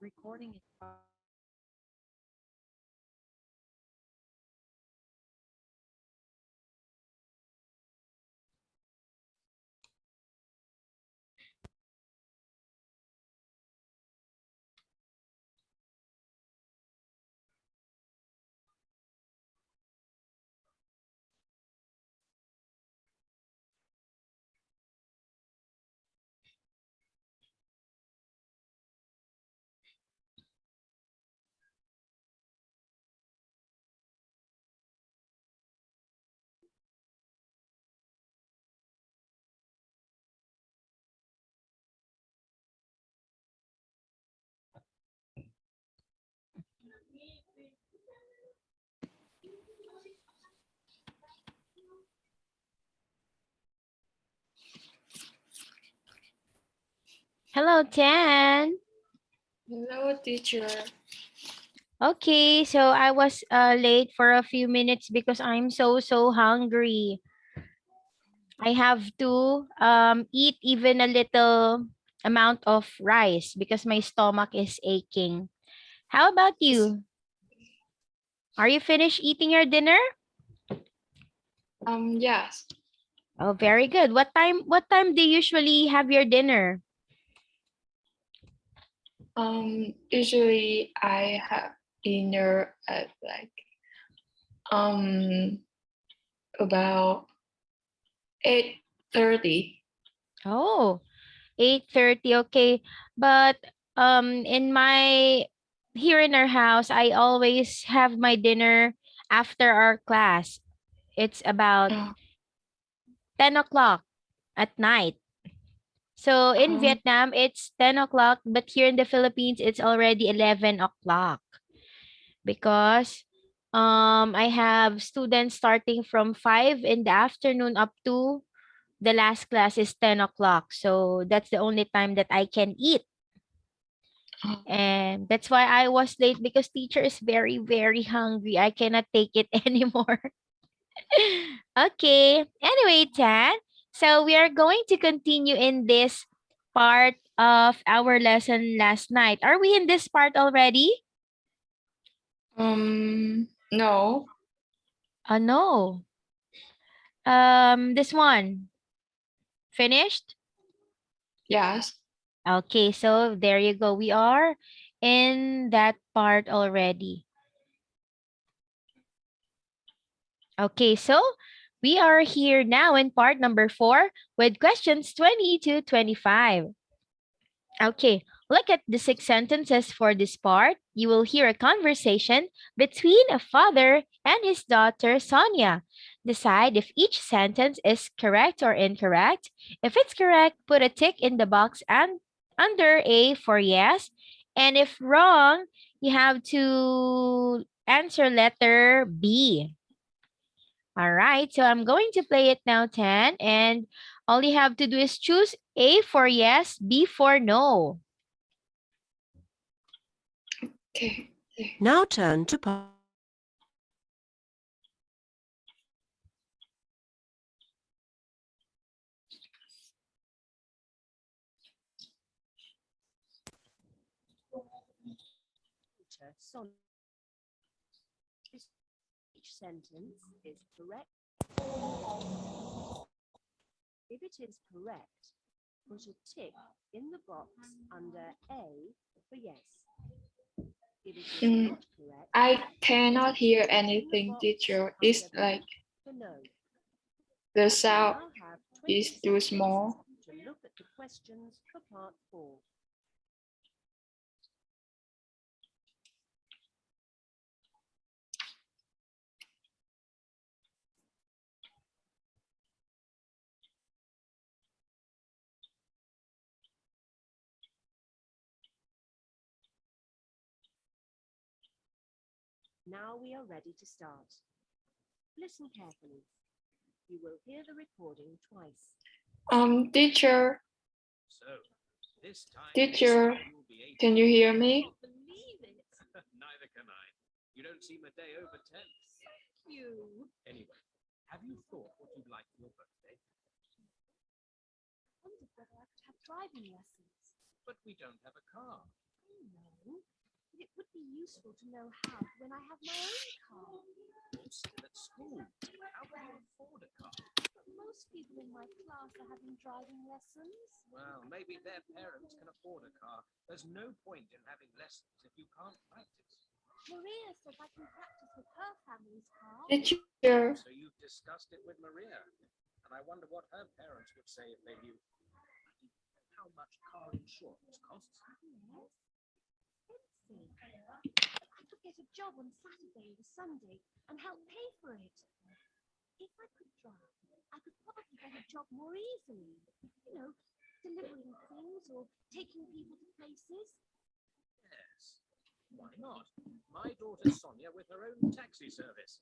Recording is Hello, Tan. Hello, teacher. Okay, so I was late for a few minutes because I'm so hungry. I have to eat even a little amount of rice because my stomach is aching. How about you? Are you finished eating your dinner? Yes. Oh, very good. What time do you usually have your dinner? Usually I have dinner at like um about 8:30. Oh, 8:30. Okay. But in my here in our house, I always have my dinner after our class. It's about Uh, 10 o'clock at night. So in um, Vietnam, it's 10 o'clock, but here in the Philippines, it's already 11 o'clock because I have students starting from 5 in the afternoon up to the last class is 10 o'clock. So that's the only time that I can eat. uh, And that's why I was late because teacher is very hungry. I cannot take it anymore. Okay. Anyway, Tan, so we are going to continue in this part of our lesson last night. Are we in this part already? no. No. This one finished? Yes. Okay, so there you go. We are in that part already. Okay, so we are here now in part number 4 with questions 20 to 25. Okay, look at the 6 sentences for this part. You will hear a conversation between a father and his daughter, Sonia. Decide if each sentence is correct or incorrect. If it's correct, put a tick in the box and under A for yes. And if wrong, you have to answer letter B. All right, so I'm going to play it now, 10, and all you have to do is choose A for yes, B for no. Okay. Now turn to Sonnet. Each sentence is correct. If it is correct, put a tick in the box under A for yes. If it is Mm, not correct, I cannot hear in the anything, box teacher. under It's B like for no. the You sound now have 20 is too seconds small. to look at the questions for part 4. Now we are ready to start. Listen carefully. You will hear the recording twice. Teacher, So, this teacher, you'll be able can you hear me? believe it. Neither can I. You don't seem a day over 10. Thank you. Anyway, have you thought what you'd like for your birthday? wondered whether I could have driving lessons. But we don't have a car. No, it would be useful to know how when I have my own car. You're still at school. How can you afford a car? But most people in my class are having driving lessons. Well, maybe their parents can afford a car. There's no point in having lessons if you can't practice. Maria says I can practice with her family's car. Teacher, So you've discussed it with Maria. And I wonder what her parents would say if they knew how much car insurance costs. Yes, expensive. I could get a job on Saturday or Sunday and help pay for it. If I could drive, I could probably get a job more easily. You know, delivering things or taking people to places. Yes. Why not? My daughter Sonia with her own taxi service.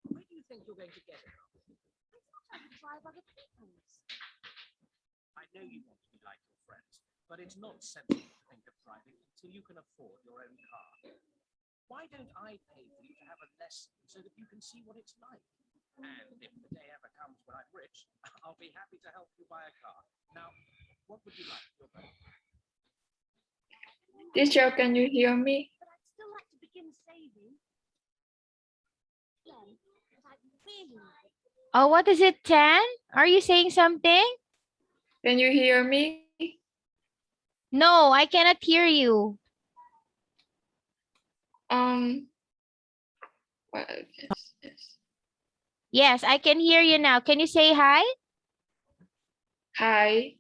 Where do you think you're going to get her? I thought I would drive other people's. I know you want to be like your friends, but it's not sensible to think of driving until you can afford your own car. Why don't I pay for you to have a lesson so that you can see what it's like? And if the day ever comes when I'm rich, I'll be happy to help you buy a car. Now, what would you like for your birthday? teacher, can you hear me? But I'd still like to begin saving. Then, but I'd really like. Oh, what is it, Tan? Are you saying something? Can you hear me? No, I cannot hear you. What is this? Yes, I can hear you now. Can you say hi? Hi.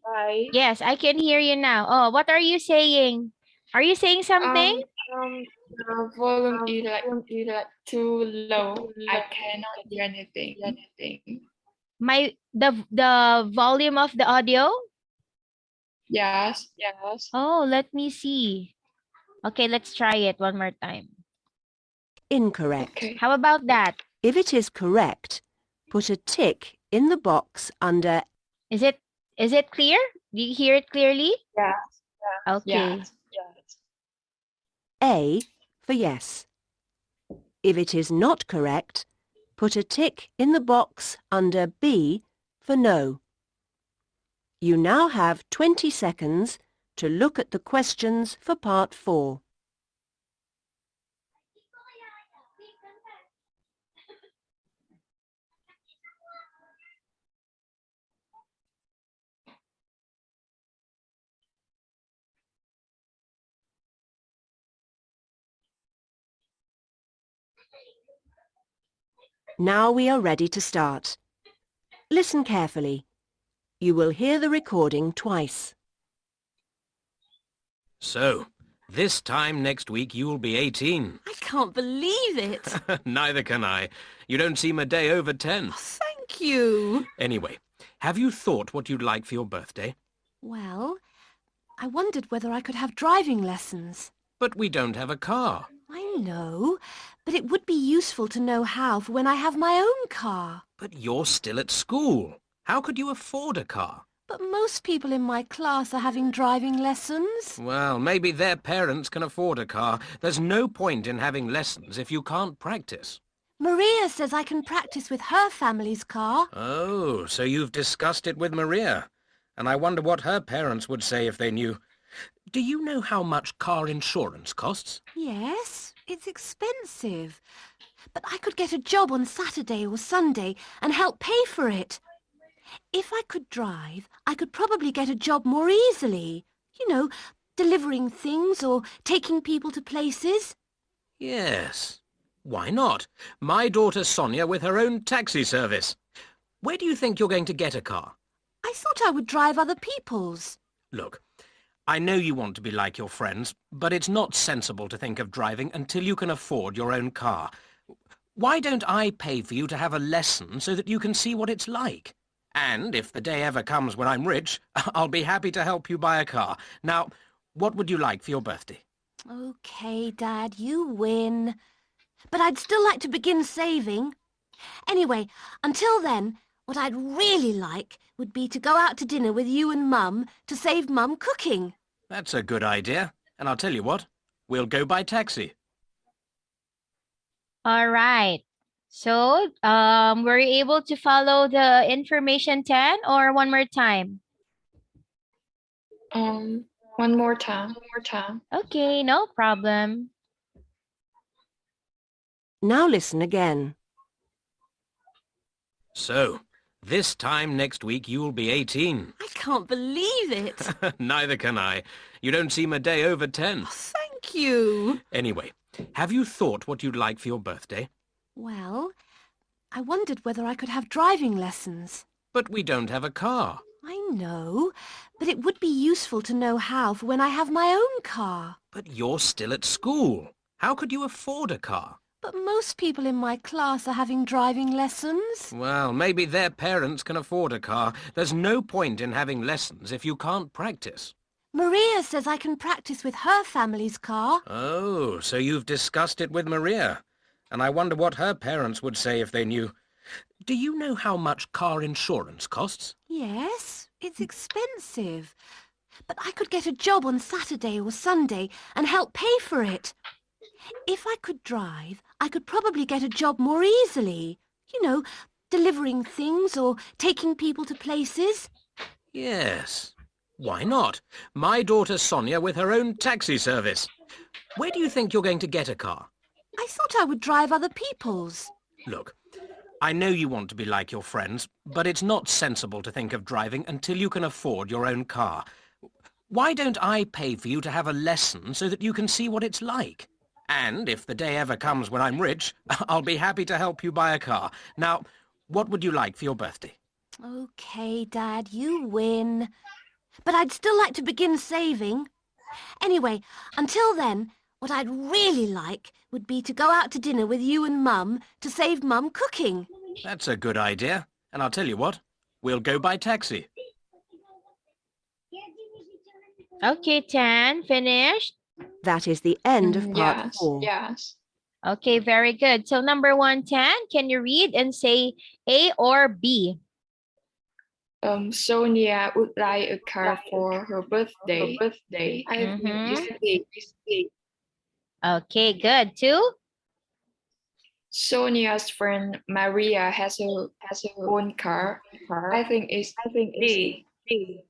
Yes, I can hear you now. Oh, what are you saying? Are you saying something? The volume is like too low. I cannot hear anything. The volume of the audio? Yes. Oh, let me see. Okay, let's try it one more time. Incorrect. Okay. How about that? If it is correct, put a tick in the box under Is it clear? Do you hear it clearly? Yeah. Okay. A for yes. If it is not correct, put a tick in the box under B for no. You now have 20 seconds to look at the questions for part 4. Now we are ready to start. Listen carefully. You will hear the recording twice. So, this time next week you'll be 18. I can't believe it. Neither can I. You don't seem a day over 10. Thank you. Anyway, have you thought what you'd like for your birthday? Well, I wondered whether I could have driving lessons. But we don't have a car. I know, but it would be useful to know how for when I have my own car. But you're still at school. How could you afford a car? But most people in my class are having driving lessons. Well, maybe their parents can afford a car. There's no point in having lessons if you can't practice. Maria says I can practice with her family's car. Oh, so you've discussed it with Maria. And I wonder what her parents would say if they knew. Do you know how much car insurance costs? Yes, it's expensive. But I could get a job on Saturday or Sunday and help pay for it. If I could drive, I could probably get a job more easily. You know, delivering things or taking people to places. Yes. Why not? My daughter Sonia with her own taxi service. Where do you think you're going to get a car? I thought I would drive other people's. Look, I know you want to be like your friends, but it's not sensible to think of driving until you can afford your own car. Why don't I pay for you to have a lesson so that you can see what it's like? And if the day ever comes when I'm rich, I'll be happy to help you buy a car. Now, what would you like for your birthday? Okay, Dad, you win. But I'd still like to begin saving. Anyway, until then, what I'd really like would be to go out to dinner with you and Mum to save Mum cooking. That's a good idea. And I'll tell you what, we'll go by taxi. All right. So, were you able to follow the information, Tan, or one more time? One more time. Okay, no problem. Now listen again. So, this time next week you'll be 18. I can't believe it. Neither can I. You don't seem a day over 10. Thank you. Anyway, have you thought what you'd like for your birthday? Well, I wondered whether I could have driving lessons. But we don't have a car. I know, but it would be useful to know how for when I have my own car. But you're still at school. How could you afford a car? But most people in my class are having driving lessons. Well, maybe their parents can afford a car. There's no point in having lessons if you can't practice. Maria says I can practice with her family's car. Oh, so you've discussed it with Maria. And I wonder what her parents would say if they knew. Do you know how much car insurance costs? Yes, it's expensive. But I could get a job on Saturday or Sunday and help pay for it. If I could drive, I could probably get a job more easily. You know, delivering things or taking people to places. Yes. Why not? My daughter Sonia with her own taxi service. Where do you think you're going to get a car? I thought I would drive other people's. Look, I know you want to be like your friends, but it's not sensible to think of driving until you can afford your own car. Why don't I pay for you to have a lesson so that you can see what it's like? And if the day ever comes when I'm rich, I'll be happy to help you buy a car. Now, what would you like for your birthday? Okay, Dad, you win. But I'd still like to begin saving. Anyway, until then, what I'd really like would be to go out to dinner with you and Mum to save Mum cooking. That's a good idea. And I'll tell you what, we'll go by taxi. Okay, Tan, finished? That is the end of part Yes, 4. yes. Okay, very good. So number 1, Tan, can you read and say A or B? Sonia would like a car for her birthday. I think it's B. Okay, good. 2? Sonia's friend Maria has her own car. I think it's B.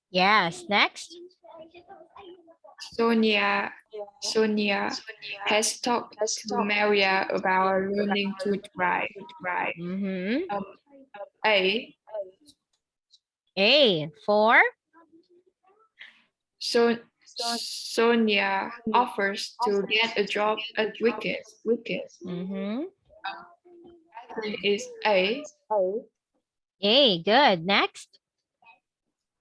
Yes, next. Sonia has talked to Maria about learning to drive. A. A. 4? Sonia offers to get a job at weekends. I think it's A. A, good. Next.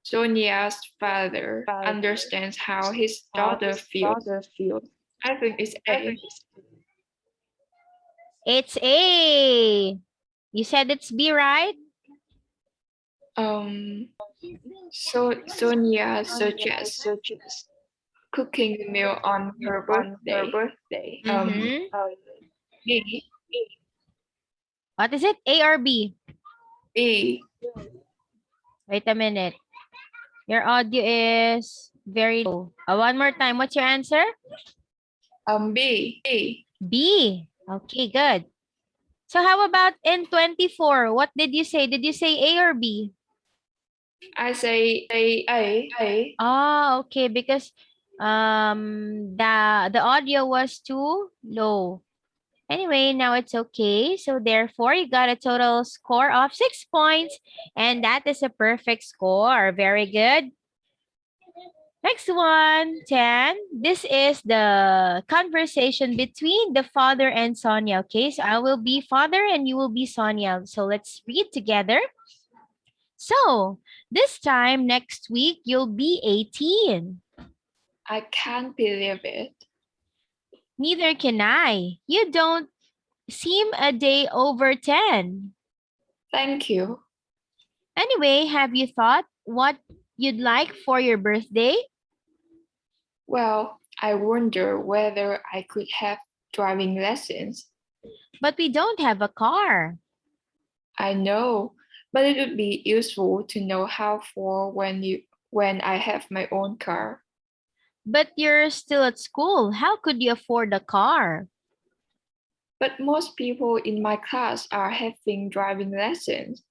Sonia's father understands how his daughter feels. I think it's A. It's A. You said it's B, right? So Sonia suggests cooking a meal on her birthday. B. What is it? A or B? B. Wait a minute. Your audio is very low. One more time. What's your answer? B. B. Okay, good. So how about in 24? What did you say? Did you say A or B? I say A. Oh, okay, because the audio was too low. Anyway, now it's okay. So therefore, you got a total score of 6 points, and that is a perfect score. Very good. Next one, 10. This is the conversation between the father and Sonia. Okay, so I will be father and you will be Sonia. So let's read together. So this time next week, you'll be 18. I can't believe it. Neither can I. You don't seem a day over 10. Thank you. Anyway, have you thought what you'd like for your birthday? Well, I wonder whether I could have driving lessons. But we don't have a car. I know, but it would be useful to know how for when I have my own car. But you're still at school. How could you afford a car? But most people in my class are having driving lessons.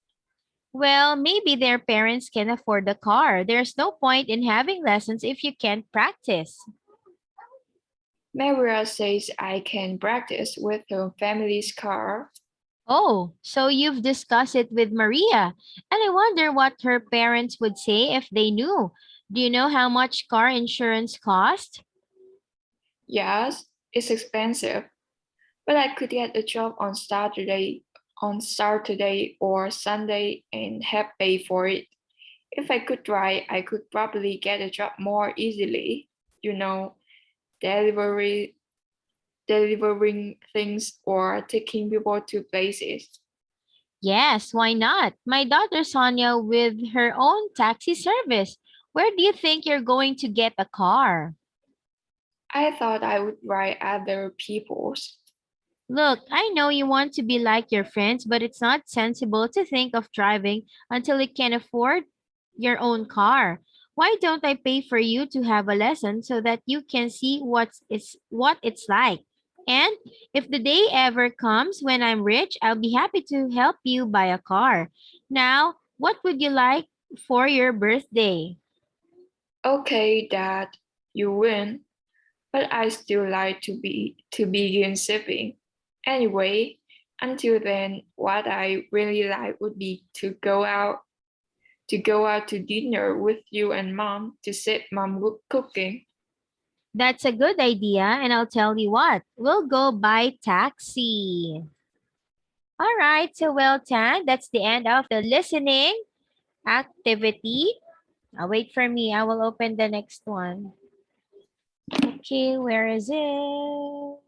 Well, maybe their parents can afford the car. There's no point in having lessons if you can't practice. Maria says I can practice with her family's car. Oh, so you've discussed it with Maria. And I wonder what her parents would say if they knew. Do you know how much car insurance costs? Yes, it's expensive, but I could get a job on Saturday or Sunday and have paid for it. If I could drive, I could probably get a job more easily. You know, delivery, delivering things or taking people to places. Yes, why not? My daughter Sonia with her own taxi service. Where do you think you're going to get a car? I thought I would ride other people's. Look, I know you want to be like your friends, but it's not sensible to think of driving until you can afford your own car. Why don't I pay for you to have a lesson so that you can see what it's like? And if the day ever comes when I'm rich, I'll be happy to help you buy a car. Now, what would you like for your birthday? Okay, Dad, you win, but I still like to begin saving. Anyway, until then, what I really like would be to go out to dinner with you and Mom to set Mom cooking. That's a good idea, and I'll tell you what, we'll go by taxi. All right, so well, Tan, that's the end of the listening activity. Wait for me. I will open the next one. Okay, where is it?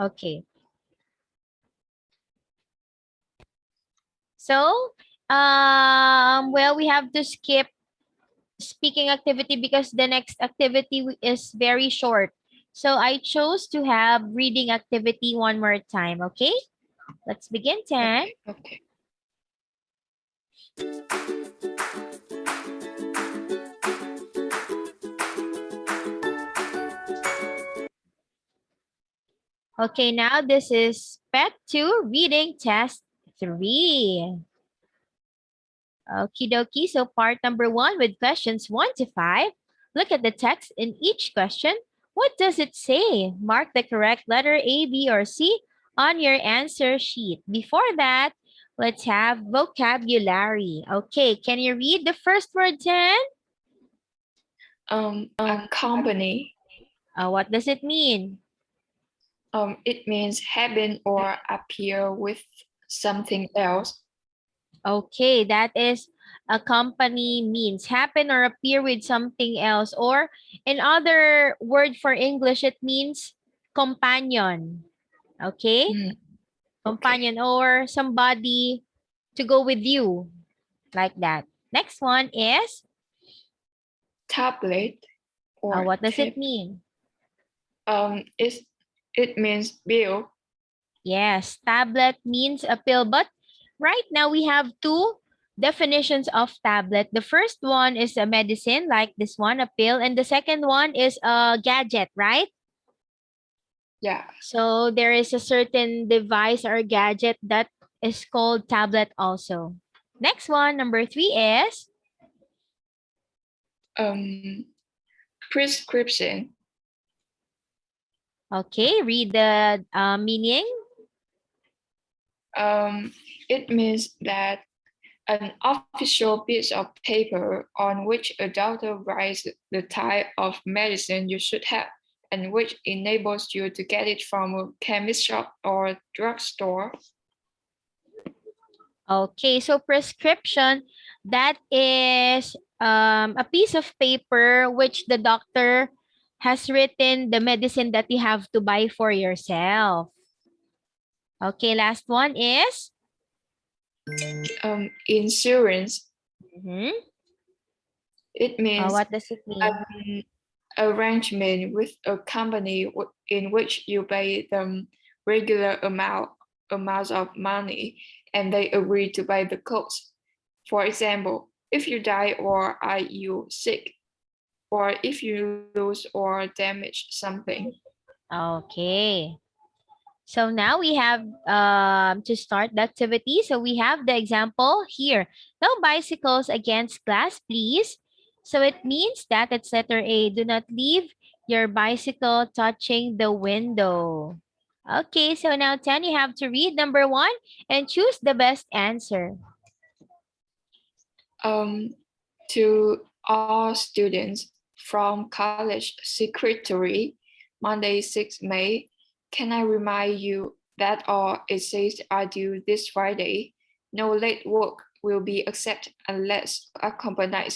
Okay. So, well, we have to skip speaking activity because the next activity is very short. So I chose to have reading activity one more time. Okay, let's begin, Tan. Okay. Okay, now this is Pet 2 Reading Test 3. Okie dokie. So part number 1 with questions 1 to 5. Look at the text in each question. What does it say? Mark the correct letter A, B, or C on your answer sheet. Before that, let's have vocabulary. Okay, can you read the first word, Jen? Accompany. What does it mean? It means happen or appear with something else. Okay, that is accompany means happen or appear with something else. Or in other word for English, it means companion. Okay? Mm, okay. Companion or somebody to go with you. Like that. Next one is, Tablet or what does it tip. mean? It means bill. Yes, tablet means a pill. But right now we have two definitions of tablet. The first one is a medicine, like this one, a pill. And the second one is a gadget, right? Yeah. So there is a certain device or gadget that is called tablet also. Next one, number 3 is, Prescription. okay, read the meaning. It means that an official piece of paper on which a doctor writes the type of medicine you should have and which enables you to get it from a chemist shop or drugstore. Okay, so prescription, that is a piece of paper which the doctor has written the medicine that you have to buy for yourself. Okay, last one is, Insurance. mhm. It means What does it mean? an arrangement with a company in which you pay them regular amounts of money and they agree to pay the cost. For example, if you die or are you sick, or if you lose or damage something. Okay. So now we have to start the activity. So we have the example here. No bicycles against glass, please. So it means that it's letter A. Do not leave your bicycle touching the window. Okay, so now 10, you have to read number 1 and choose the best answer. To all students from College Secretary, Monday, 6 May, can I remind you that all essays are due this Friday? No late work will be accepted unless accompanied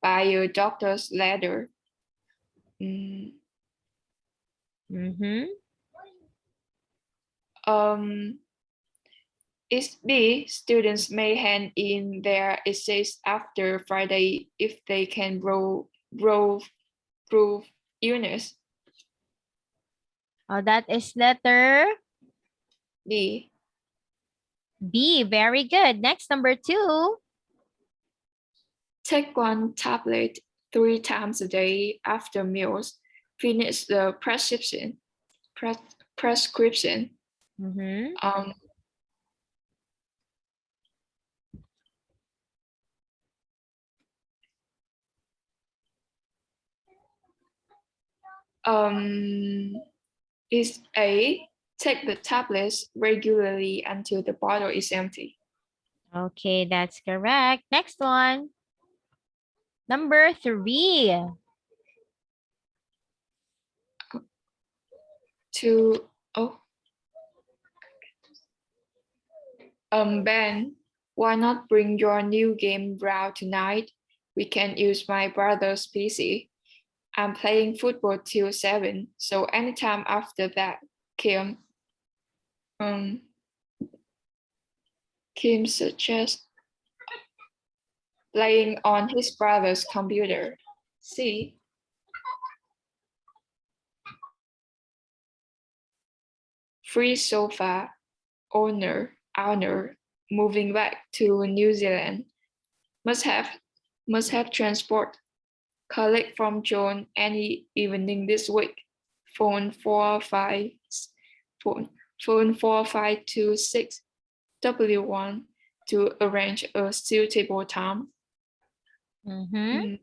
by a doctor's letter. Mm-hmm. Is B, students may hand in their essays after Friday if they can prove illness. Oh, that is letter B, B. Very good. Next, number 2. take one tablet 3 times a day after meals. Finish the prescription. Mm-hmm. Is A, take the tablets regularly until the bottle is empty. Okay, that's correct. Next one. Number 3. To Ben, why not bring your new game round tonight? We can use my brother's PC. I'm playing football till 7, so anytime after that, Kim. Kim suggests playing on his brother's computer. See? Free sofa owner moving back to New Zealand must have transport. Collect from John any evening this week. Phone 4526 W1 to arrange a suitable time. Mm-hmm.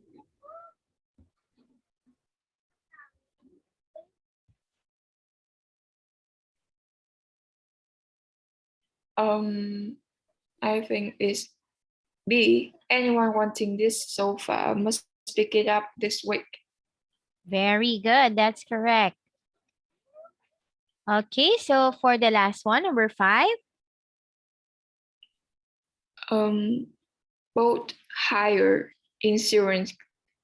I think it's B. Anyone wanting this sofa must pick it up this week. Very good. That's correct. Okay, so for the last one, number 5. Both higher insurance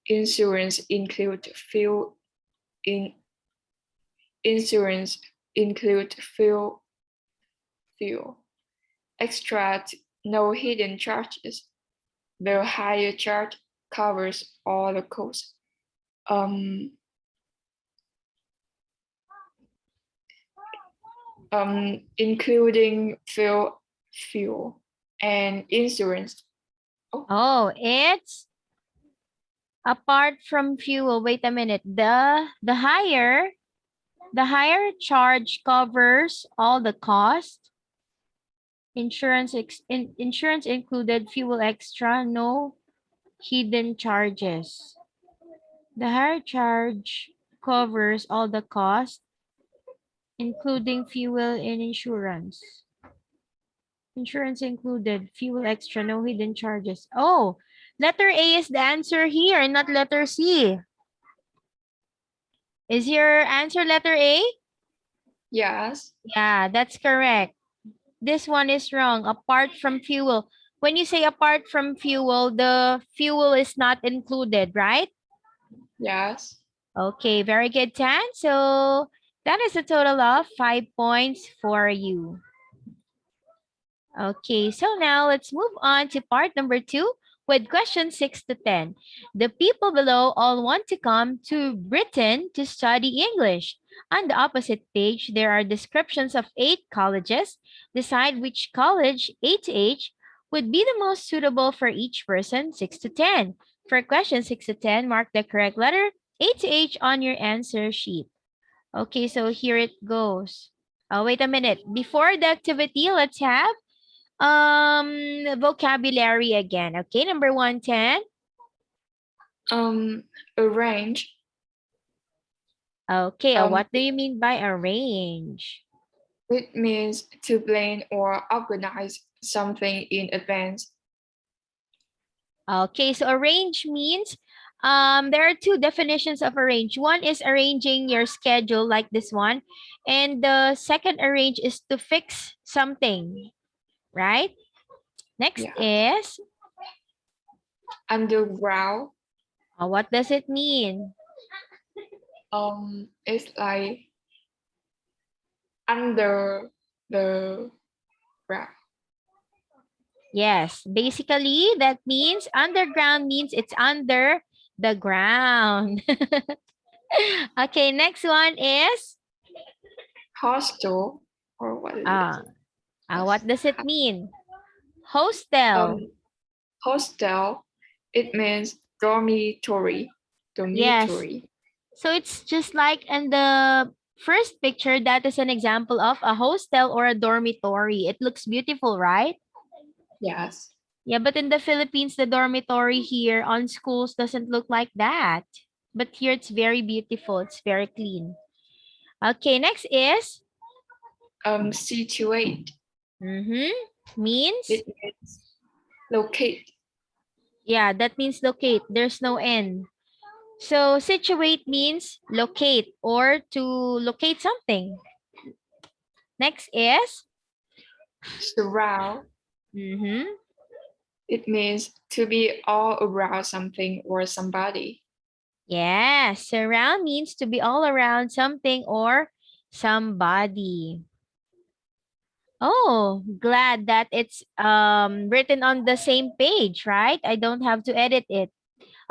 include fuel fuel. Extra, no hidden charges. The higher charge covers all the costs. Including fuel and insurance. Oh, it's apart from fuel. Wait a minute. The higher charge covers all the cost. Insurance included, fuel extra, no hidden charges. The higher charge covers all the cost, including fuel and insurance. Insurance included, fuel extra, no hidden charges. Oh, letter A is the answer here, not letter C. Is your answer letter A? Yes. Yeah, that's correct. This one is wrong. Apart from fuel. When you say apart from fuel, the fuel is not included, right? Yes. Okay, very good, Tan. So that is a total of 5 points for you. Okay, so now let's move on to part number 2 with questions 6 to 10. The people below all want to come to Britain to study English. On the opposite page, there are descriptions of 8 colleges. Decide which college, A to H, would be the most suitable for each person, 6 to 10. For question 6 to 10, mark the correct letter A to H on your answer sheet. Okay, so here it goes. Oh, wait a minute. Before the activity, let's have vocabulary again. Okay, number 110. Arrange. Okay, Um, what do you mean by arrange? it means to plan or organize something in advance. Okay, so arrange means there are two definitions of arrange. One is arranging your schedule like this one, and the second arrange is to fix something, right? Next Yeah. is Underground. what does it mean? It's like under the ground. Yes, basically that means underground means it's under the ground. Okay, next one is Hostel, or what is uh, it? what does it mean? Hostel. Hostel, it means dormitory. Yes. Dormitory. So it's just like in the first picture, that is an example of a hostel or a dormitory. It looks beautiful, right? Yes. Yeah, but in the Philippines, the dormitory here on schools doesn't look like that. But here it's very beautiful. It's very clean. Okay, next is Situate. means It means locate. yeah, that means locate. There's no N. So situate means locate or to locate something. Next is Surround. mm-hmm. It means to be all around something or somebody. Yes, surround means to be all around something or somebody. Oh, glad that it's written on the same page, right? I don't have to edit it.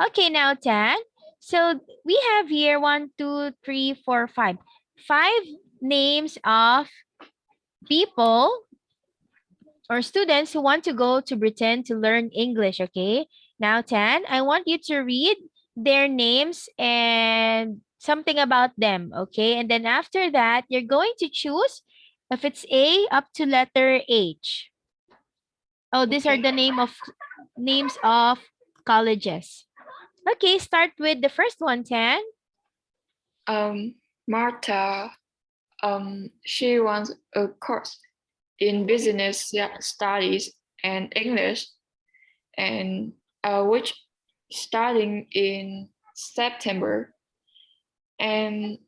Okay, now Tan. So we have here 1, 2, 3, 4, 5. 5 names of people or students who want to go to Britain to learn English, okay? Now, Tan, I want you to read their names and something about them, okay? And then after that, you're going to choose if it's A up to letter H. Oh, these are Okay. the names of colleges. Okay, start with the first one, Tan. Martha, she wants a course in business studies and English, and which starting in September, and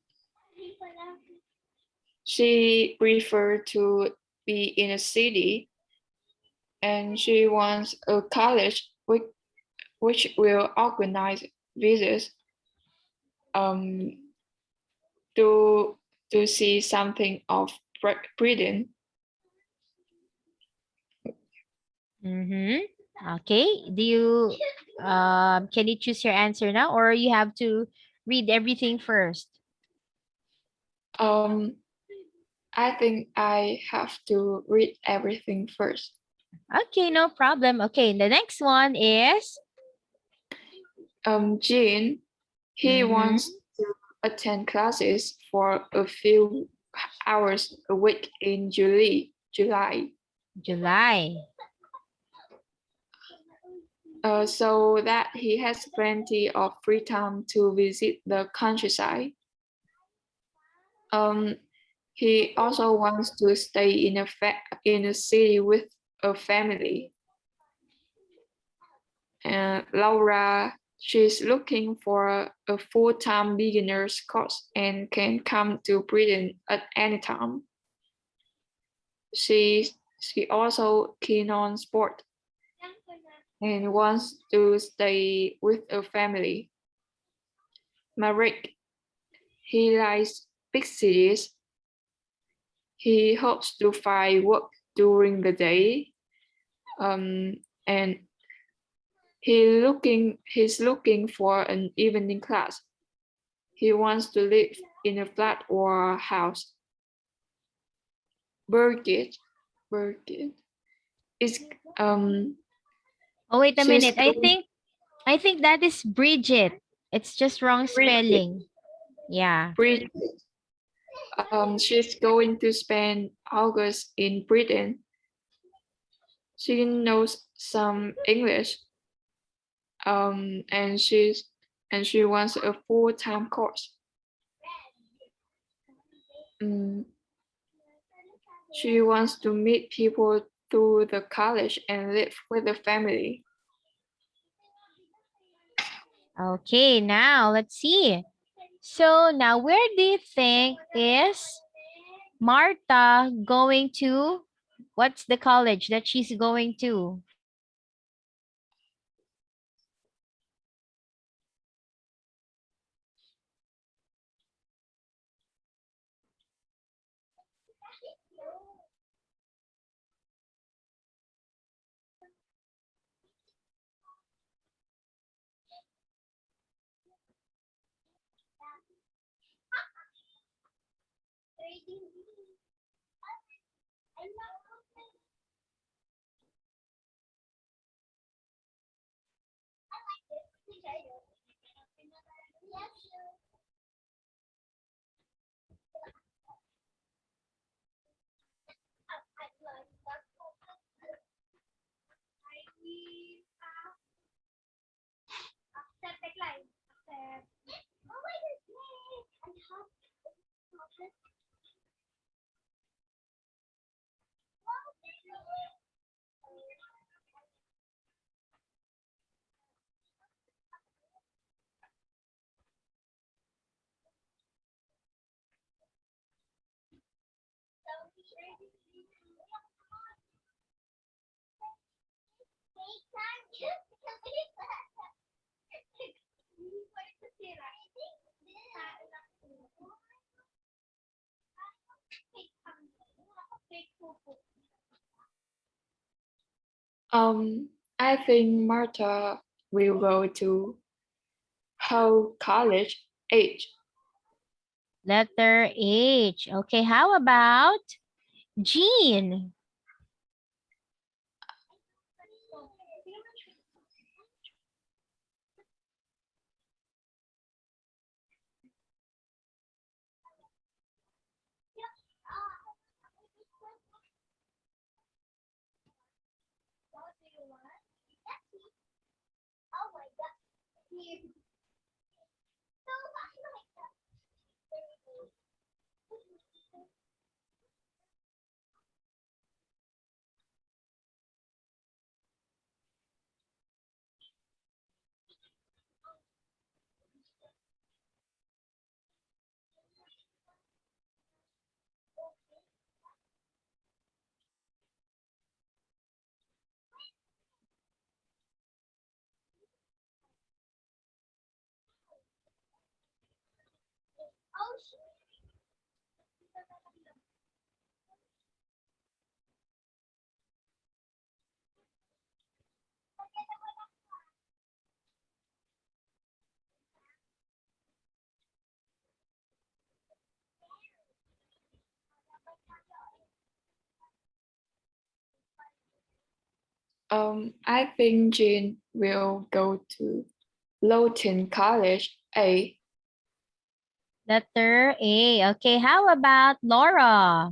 she prefer to be in a city, and she wants a college which will organize visits um, to see something of Britain. Okay, do you can you choose your answer now or you have to read everything first? I think I have to read everything first. Okay, no problem. Okay, the next one is Jean, he wants to attend classes for a few hours a week in July. So that he has plenty of free time to visit the countryside. He also wants to stay in a city with a family. And Laura, she's looking for a full-time beginner's course and can come to Britain at any time. She also keen on sport and wants to stay with a family. Marek, he likes big cities. He hopes to find work during the day, and he's looking for an evening class. He wants to live in a flat or a house. Birgit is oh wait a she's minute. I think that is Bridget. It's just wrong Bridget. spelling. Yeah. Bridget. She's going to spend August in Britain. She knows some English, and she wants a full-time course. She wants to meet people through the college and live with the family. Okay, now let's see. So now where do you think is Martha going to? What's the college that she's going to? I think Martha will go to Hull College H. Letter H. Okay, how about Jean? I think Jean will go to Lowton College A. Letter A. Okay, how about Laura?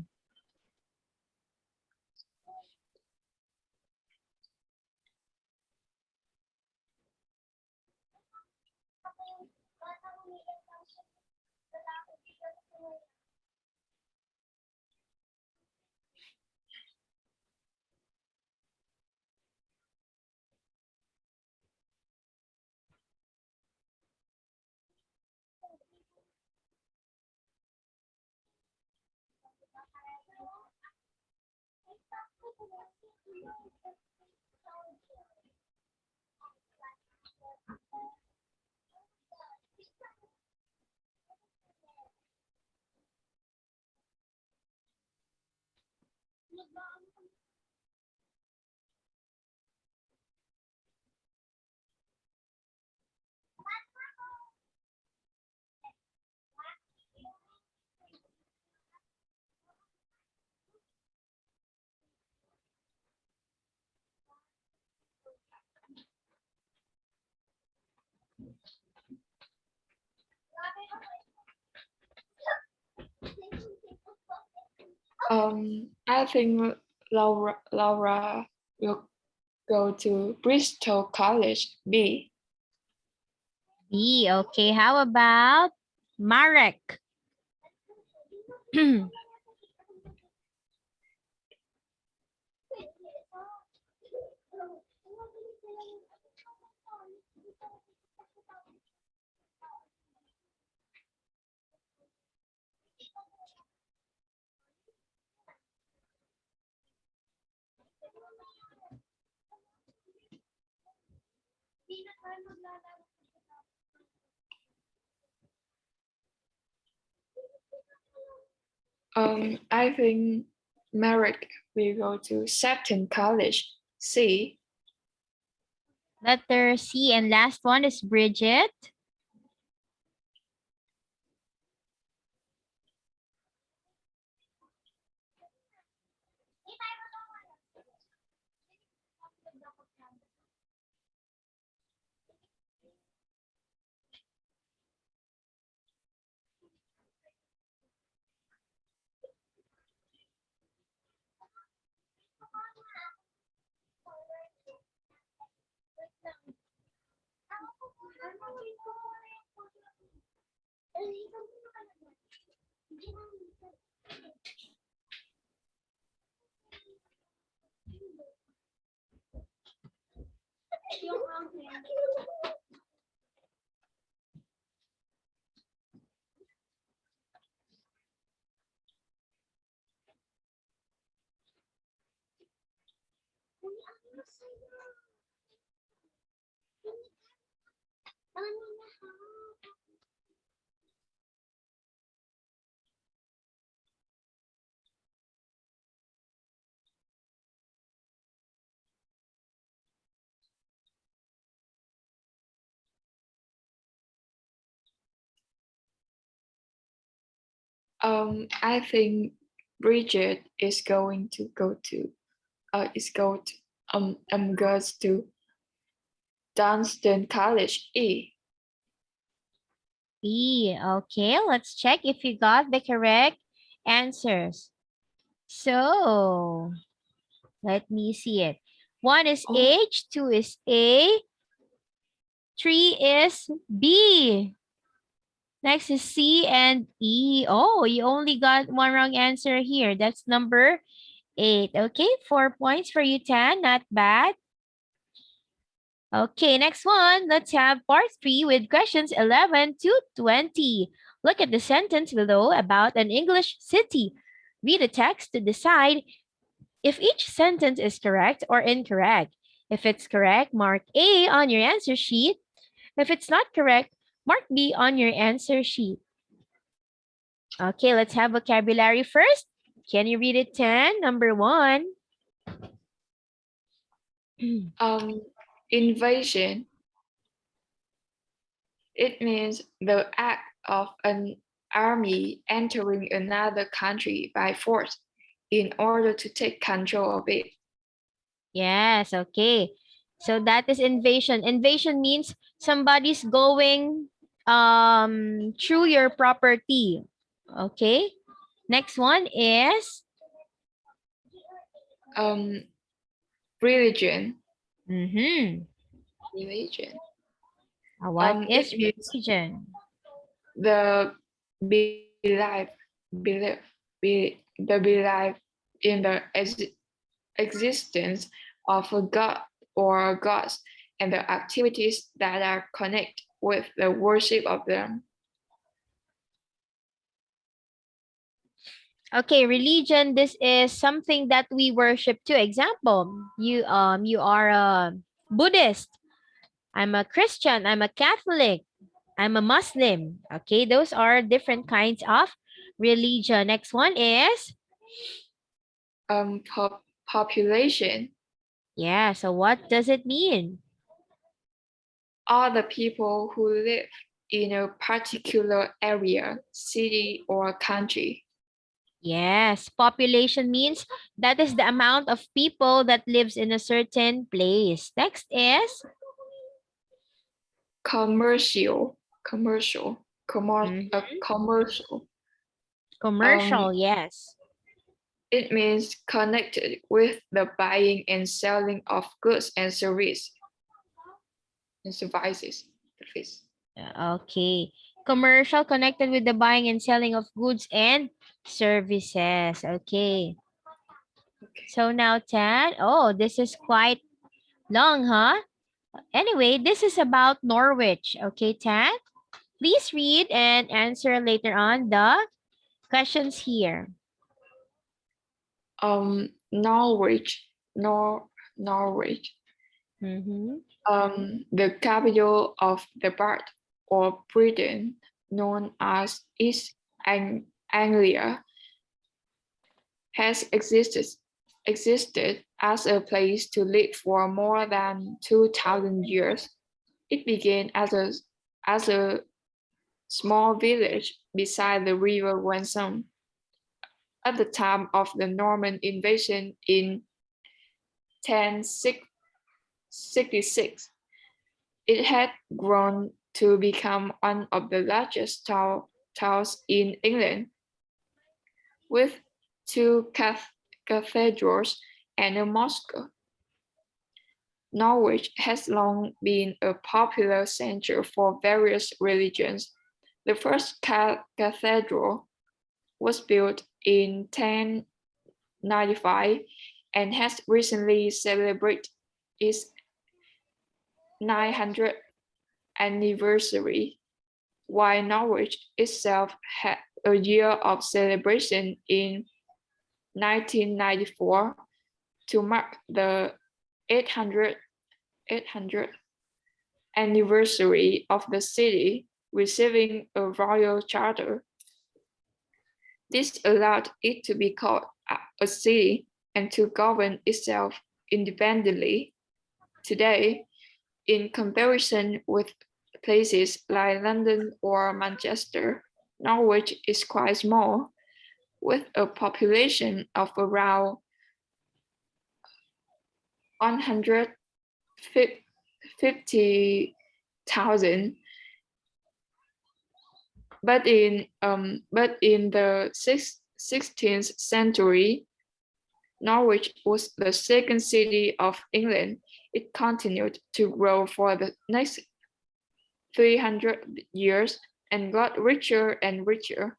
I think Laura will go to Bristol College B. B. Okay, how about Marek? I think Merrick will go to Sefton College C. Letter C, and last one is Bridget. I think Bridget is going to goes to Dunstan College E. B. Okay, let's check if you got the correct answers. So, let me see it. 1 is Oh. H, 2 is A, 3 is B. Next is C and E. Oh, you only got one wrong answer here. That's number 8. Okay, 4 points for you, Tan. Not bad. Okay, next one. Let's have part 3 with questions 11 to 20. Look at the sentence below about an English city. Read the text to decide if each sentence is correct or incorrect. If it's correct, mark A on your answer sheet. If it's not correct, mark B on your answer sheet. Okay, let's have vocabulary first. Can you read it, 10? Number 1. Invasion. It means the act of an army entering another country by force in order to take control of it. Yes, okay. So that is invasion. Invasion means somebody's going through your property. Okay? Next one is Religion. mm-hmm. Religion. What is It means religion? the belief in the existence of a god or gods and the activities that are connected with the worship of them. Okay, religion, this is something that we worship too. Example, you are a Buddhist. I'm a Christian, I'm a Catholic, I'm a Muslim. Okay, those are different kinds of religion. Next one is Population. yeah, so what does it mean? All the people who live in a particular area, city, or country. Yes, population means that is the amount of people that lives in a certain place. Next is Commercial. mhm, Commercial. commercial, yes. It means connected with the buying and selling of goods and services. Okay. Commercial connected with the buying and selling of goods and services. Okay. So now, Tad, oh, this is quite long, huh? Anyway, this is about Norwich. Okay, Tad? Please read and answer later on the questions here. Norwich. Mm-hmm. The capital of the part or Britain known as East Anglia has existed as a place to live for more than 2,000 years. It began as a small village beside the river Wensum. At the time of the Norman invasion in 1066, it had grown to become one of the largest towns in England, with two cathedrals and a mosque. Norwich has long been a popular center for various religions. The first cathedral was built in 1095 and has recently celebrated its 900th anniversary, while Norwich itself had a year of celebration in 1994 to mark the 800th anniversary of the city receiving a royal charter. This allowed it to be called a city and to govern itself independently. Today, in comparison with places like London or Manchester, Norwich is quite small, with a population of around 150,000. But in the 16th century, Norwich was the second city of England. It continued to grow for the next 300 years and got richer and richer,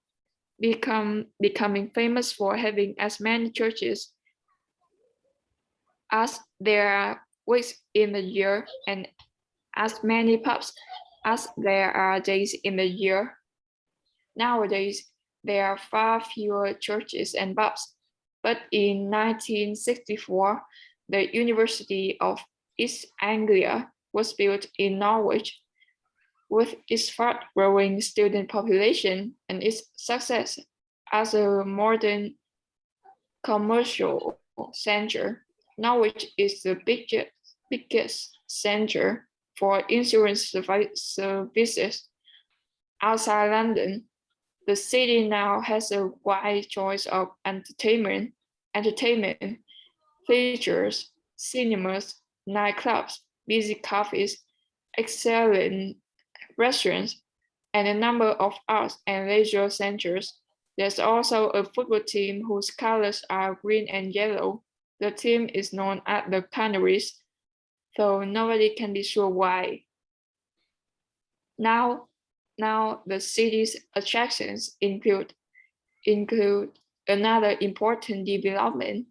becoming famous for having as many churches as there are weeks in the year and as many pubs as there are days in the year. Nowadays, there are far fewer churches and pubs, but in 1964, the University of East Anglia was built in Norwich. With its fast-growing student population and its success as a modern commercial center, Norwich is the biggest center for insurance services outside London. The city now has a wide choice of entertainment theaters, cinemas, nightclubs, busy cafes, excellent restaurants, and a number of arts and leisure centers. There's also a football team whose colors are green and yellow. The team is known as the Canaries, though nobody can be sure why. Now the city's attractions include another important development,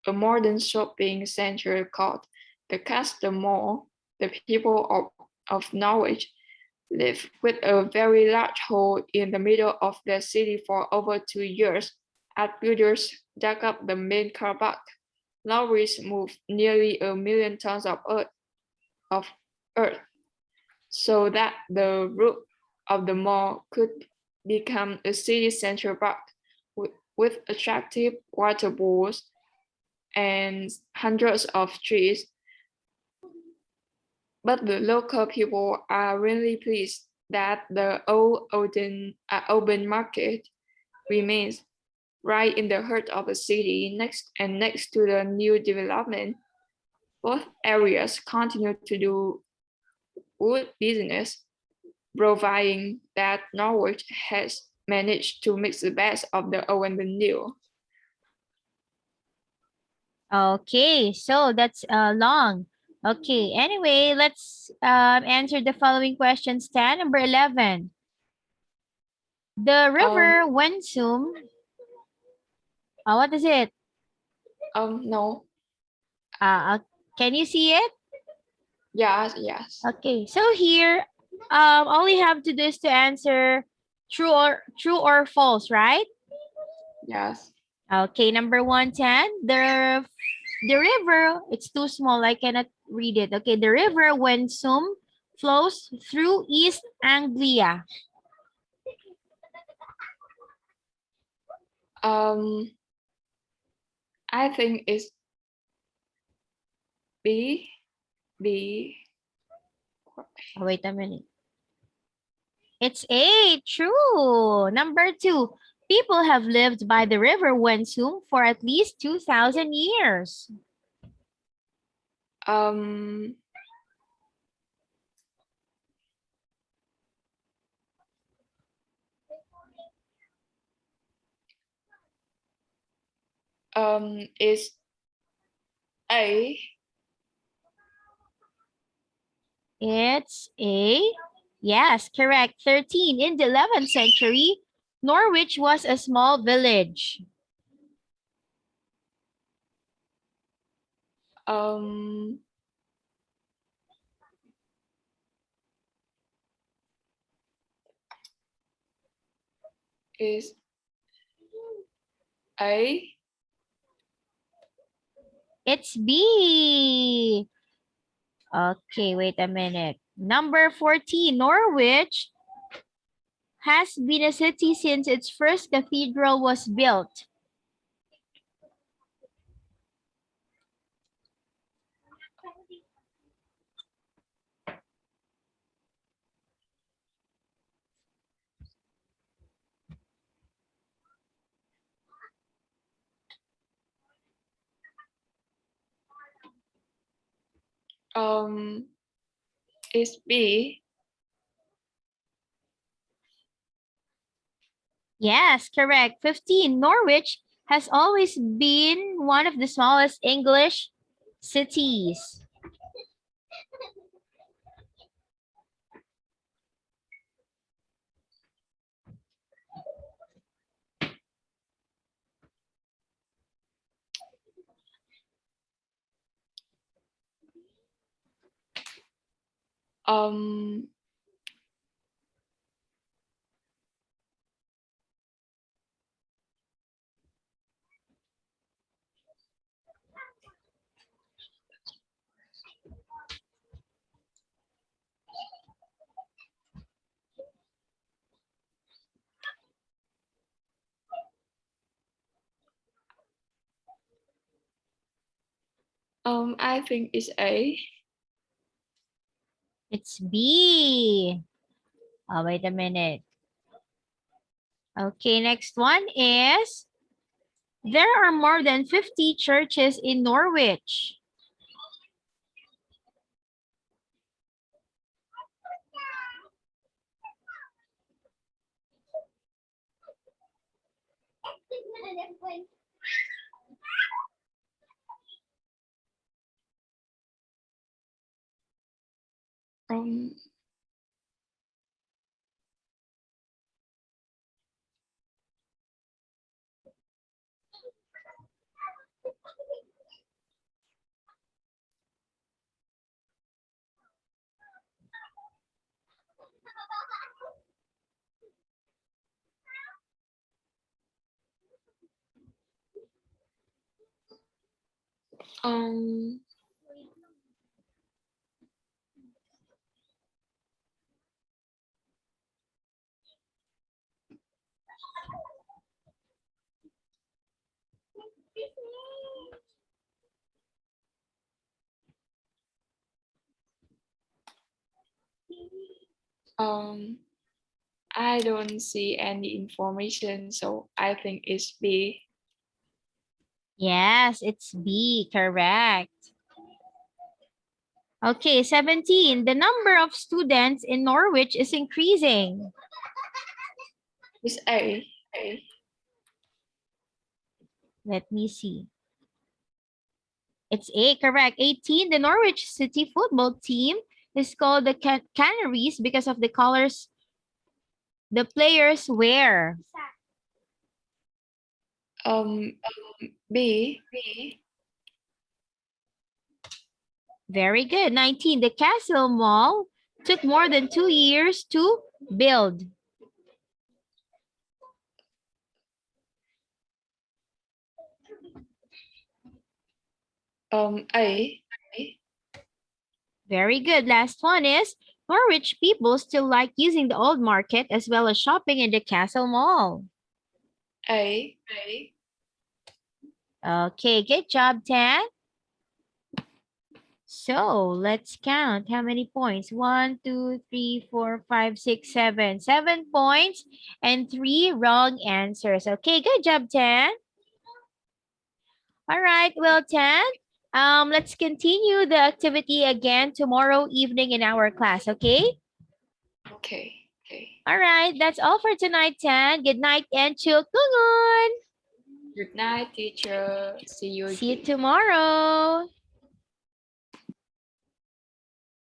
a modern shopping center called the Castle Mall. The people of Norwich live with a very large hole in the middle of the city for over 2 years. As builders dug up the main car park, lorries moved nearly 1 million tons of earth, so that the roof of the mall could become a city center park with attractive water bowls and hundreds of trees. But the local people are really pleased that the open market remains right in the heart of the city next to the new development. Both areas continue to do good business, providing that Norwich has managed to mix the best of the old and the new. Okay, so that's long. Okay, anyway, let's answer the following questions. 10, number 11. The river Wensum, what is it? No. Uh, uh, can you see it? Yes. Okay, so here, all you have to do is to answer true or false, right? Yes. Okay, number 110. The river, it's too small. I cannot read it. Okay, the river Wensum flows through East Anglia. I think it's B. Oh, wait a minute. It's A, true. Number 2, people have lived by the river Wensum for at least 2,000 years. Is A. It's A. Yes, correct. 13. In the 11th century, Norwich was a small village. Is A. It's B. Okay, wait a minute. Number 14, Norwich has been a city since its first cathedral was built. Is B. Yes, correct. 15, Norwich has always been one of the smallest English cities. I think it's A. It's B. Oh, wait a minute. Okay, next one is, there are more than 50 churches in Norwich. Um, um, I don't see any information, so I think it's B. Yes, it's B, correct. Okay, 17. The number of students in Norwich is increasing. It's A. Let me see. It's A, correct. 18, the Norwich City football team is called the Canaries because of the colors the players wear. B. Very good. 19, the Castle Mall took more than 2 years to build. A. Very good. Last one is Norwich people still like using the old market as well as shopping in the Castle Mall. A. Okay, good job, Tan. So let's count how many points. 1, 2, 3, 4, 5, 6, 7. 7 points and 3 wrong answers. Okay, good job, Tan. All right, well, Tan, let's continue the activity again tomorrow evening in our class, okay? Okay. All right, that's all for tonight, Tan. Good night and chukkungun. Good night, teacher. See you See you again. tomorrow.